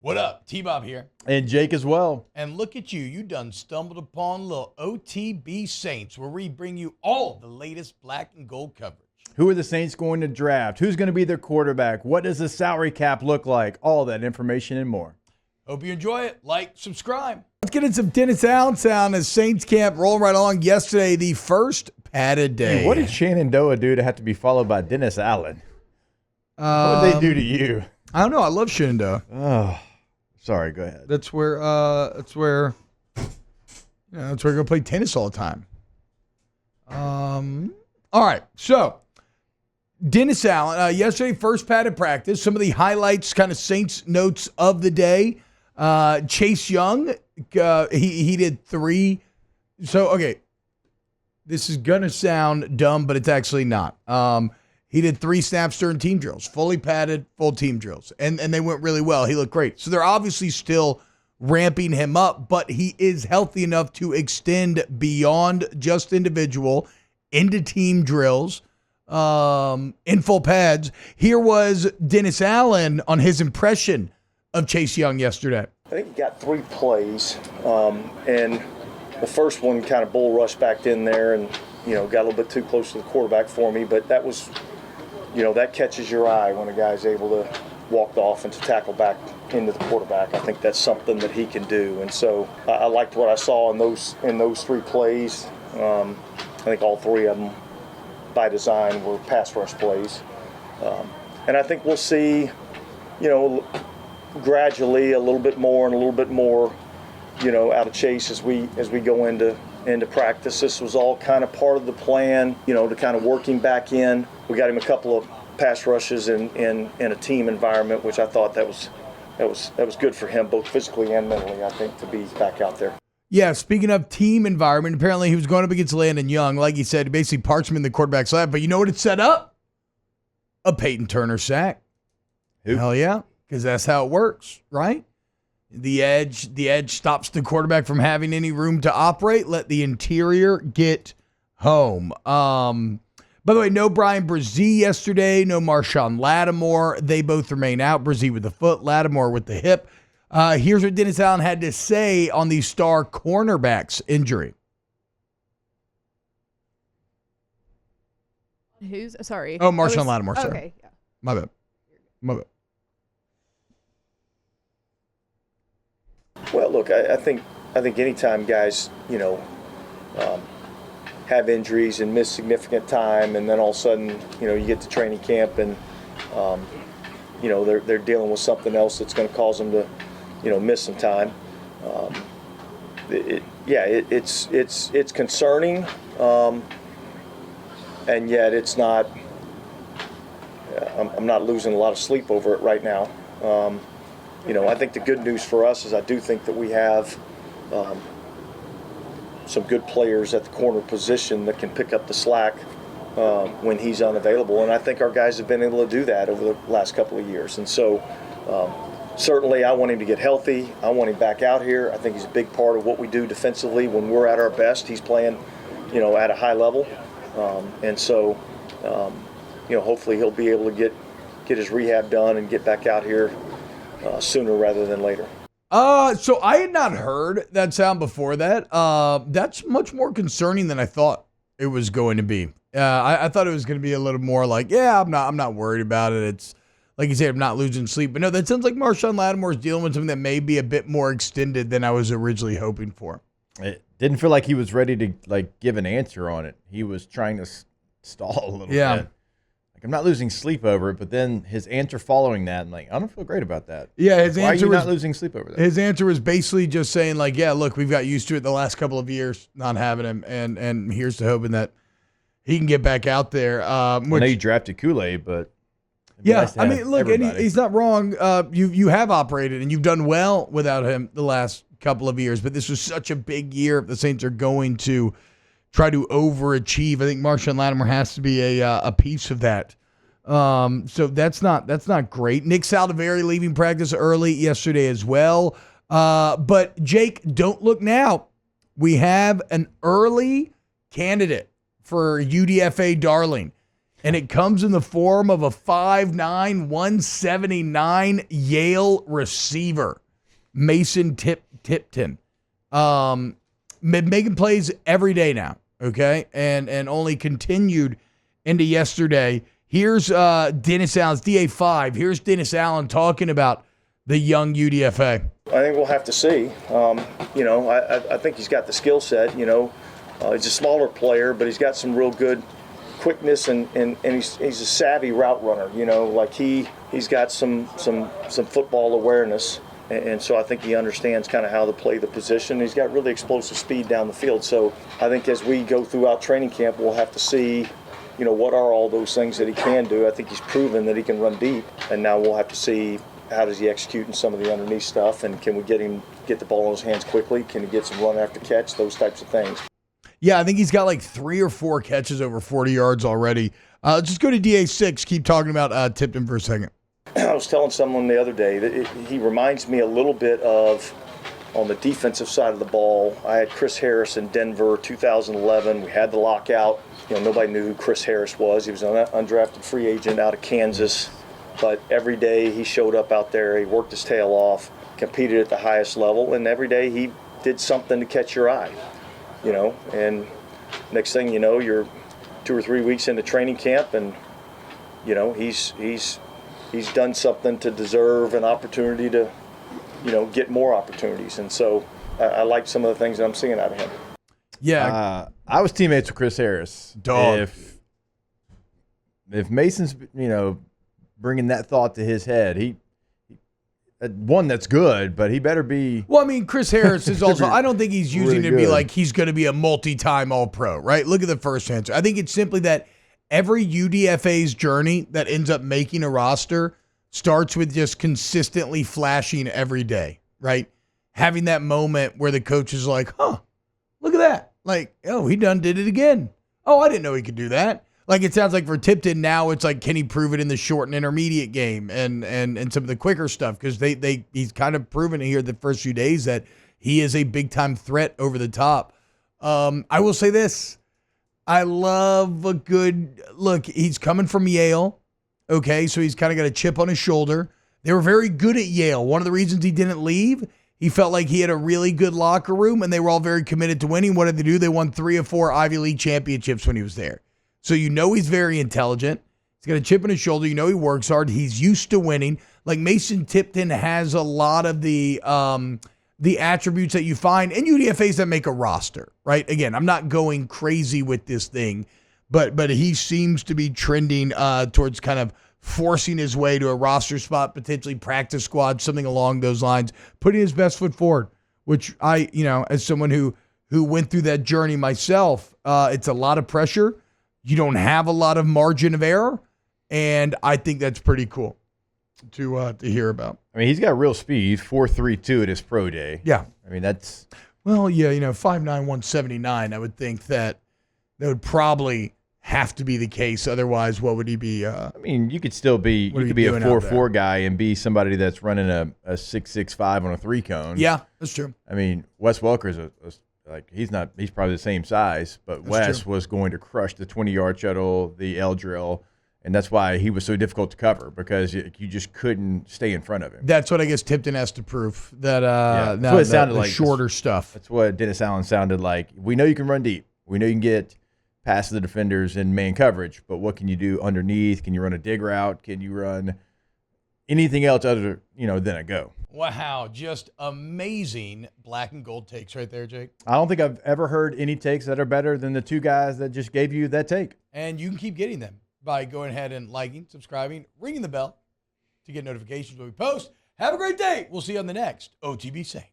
What up? T-Bob here. And Jake as well. And look at you. You done stumbled upon little OTB Saints, where we bring you all the latest black and gold coverage. Who are the Saints going to draft? Who's going to be their quarterback? What does the salary cap look like? All that information and more. Hope you enjoy it. Like, subscribe. Let's get into some Dennis Allen sound as Saints camp rolling right along. Yesterday, the first padded day. Hey, what did Shenandoah do to have to be followed by Dennis Allen? What did they do to you? I don't know. I love Shenandoah. Oh, sorry. Go ahead. That's where we're gonna play tennis all the time. All right. So Dennis Allen, yesterday, first padded practice. Some of the highlights, kind of Saints notes of the day. Chase Young, he did 3. So, okay, this is going to sound dumb, but it's actually not. He did 3 snaps during team drills, fully padded, full team drills, and they went really well. He looked great. So they're obviously still ramping him up, but he is healthy enough to extend beyond just individual into team drills. In full pads. Here was Dennis Allen on his impression of Chase Young yesterday. I think he got 3 plays, and the first one kind of bull rushed back in there and, got a little bit too close to the quarterback for me, but that was, that catches your eye when a guy's able to walk the offensive tackle back into the quarterback. I think that's something that he can do, and so I liked what I saw in those 3 plays. I think all 3 of them by design were pass rush plays. And I think we'll see, gradually a little bit more, out of Chase as we go into practice. This was all kind of part of the plan, to kind of working back in. We got him a couple of pass rushes in a team environment, which I thought that was good for him, both physically and mentally, I think, to be back out there. Yeah, speaking of team environment, apparently he was going up against Landon Young. Like he said, he basically parched him in the quarterback's lap. But you know what it set up? A Peyton Turner sack. Who? Hell yeah, because that's how it works, right? The edge stops the quarterback from having any room to operate. Let the interior get home. By the way, no Brian Brzee yesterday. No Marshon Lattimore. They both remain out. Brzee with the foot, Lattimore with the hip. Here's what Dennis Allen had to say on the star cornerback's injury. Who's sorry? Oh, Marshon Lattimore. Sorry. Okay, yeah. My bad. Well, look, I think anytime guys, have injuries and miss significant time, and then all of a sudden, you get to training camp and, they're dealing with something else that's going to cause them to, miss some time. It's concerning, and yet it's not. I'm not losing a lot of sleep over it right now. I think the good news for us is I do think that we have some good players at the corner position that can pick up the slack when he's unavailable, and I think our guys have been able to do that over the last couple of years. And so certainly I want him to get healthy. I want him back out here. I think he's a big part of what we do defensively when we're at our best. He's playing, at a high level. And so, hopefully he'll be able to get his rehab done and get back out here sooner rather than later. So I had not heard that sound before that. That's much more concerning than I thought it was going to be. I thought it was going to be a little more like, I'm not worried about it. It's like you said, I'm not losing sleep. But no, that sounds like Marshon Lattimore is dealing with something that may be a bit more extended than I was originally hoping for. It didn't feel like he was ready to give an answer on it. He was trying to stall a little bit. Like, I'm not losing sleep over it, but then his answer following that, I'm like, I don't feel great about that. Yeah, his Why answer are you was not losing sleep over that? His answer was basically just saying like, yeah, look, we've got used to it the last couple of years not having him, and here's to hoping that he can get back out there. I know you drafted Kool-Aid, but yeah, nice to I have mean, look, and he's not wrong. You have operated and you've done well without him the last couple of years, but this was such a big year. If the Saints are going to try to overachieve, I think Marshon Lattimore has to be a piece of that. So that's not great. Nick Saldiveri leaving practice early yesterday as well. But Jake, don't look now. We have an early candidate for UDFA darling. And it comes in the form of a 5'9", 179 Yale receiver, Marshon Tipton. Making plays every day now, okay? And only continued into yesterday. Here's Dennis Allen's DA5. Here's Dennis Allen talking about the young UDFA. I think we'll have to see. I think he's got the skill set. He's a smaller player, but he's got some real good quickness and he's a savvy route runner. He's got some football awareness, and so I think he understands kind of how to play the position. He's got really explosive speed down the field. So I think as we go throughout training camp, we'll have to see, what are all those things that he can do. I think he's proven that he can run deep, and now we'll have to see how does he execute in some of the underneath stuff, and can we get the ball in his hands quickly? Can he get some run after catch? Those types of things. Yeah, I think he's got like 3 or 4 catches over 40 yards already. Just go to DA6. Keep talking about Tipton for a second. I was telling someone the other day that he reminds me a little bit of, on the defensive side of the ball, I had Chris Harris in Denver 2011. We had the lockout. Nobody knew who Chris Harris was. He was an undrafted free agent out of Kansas. But every day he showed up out there. He worked his tail off, competed at the highest level, and every day he did something to catch your eye. And next thing you know, you're 2 or 3 weeks into training camp, and he's done something to deserve an opportunity to get more opportunities. And so I like some of the things that I'm seeing out of him. Yeah, I was teammates with Chris Harris. Dog. If Mason's bringing that thought to his head, he one that's good, but he better be. Well, I mean, Chris Harris is also, I don't think he's using really it to be good. like he's going to be a multi-time All-Pro, right? Look at the first answer. I think it's simply that every UDFA's journey that ends up making a roster starts with just consistently flashing every day, right? Having that moment where the coach is like, look at that. Like, oh, he done did it again. Oh, I didn't know he could do that. Like, it sounds like for Tipton now, it's like, can he prove it in the short and intermediate game and some of the quicker stuff? Because he's kind of proven here the first few days that he is a big time threat over the top. I will say this. I love a good look. He's coming from Yale. Okay. So he's kind of got a chip on his shoulder. They were very good at Yale. One of the reasons he didn't leave, he felt like he had a really good locker room and they were all very committed to winning. What did they do? They won 3 or 4 Ivy League championships when he was there. So he's very intelligent. He's got a chip on his shoulder. He works hard. He's used to winning. Like Marshon Tipton has a lot of the attributes that you find in UDFAs that make a roster, right? Again, I'm not going crazy with this thing, but he seems to be trending towards kind of forcing his way to a roster spot, potentially practice squad, something along those lines, putting his best foot forward, which I, as someone who went through that journey myself, it's a lot of pressure. You don't have a lot of margin of error, and I think that's pretty cool to hear about. I mean, he's got real speed, 4.32 at his pro day. Yeah. I mean, that's... Well, yeah, 5'9", 179, I would think that would probably have to be the case. Otherwise, what would he be? I mean, you could still be... You could be a 4.4 guy and be somebody that's running a 6.65 on a 3-cone. Yeah, that's true. I mean, Wes Welker's he's probably the same size, but Wes was going to crush the 20-yard shuttle, the L drill, and that's why he was so difficult to cover, because you just couldn't stay in front of him. That's what I guess Tipton has to prove, that that's what it sounded like. Shorter stuff. That's what Dennis Allen sounded like. We know you can run deep. We know you can get past the defenders in man coverage, but what can you do underneath? Can you run a dig route? Can you run anything else other than a go? Wow, just amazing black and gold takes right there, Jake. I don't think I've ever heard any takes that are better than the 2 guys that just gave you that take. And you can keep getting them by going ahead and liking, subscribing, ringing the bell to get notifications when we post. Have a great day. We'll see you on the next OTB Saints.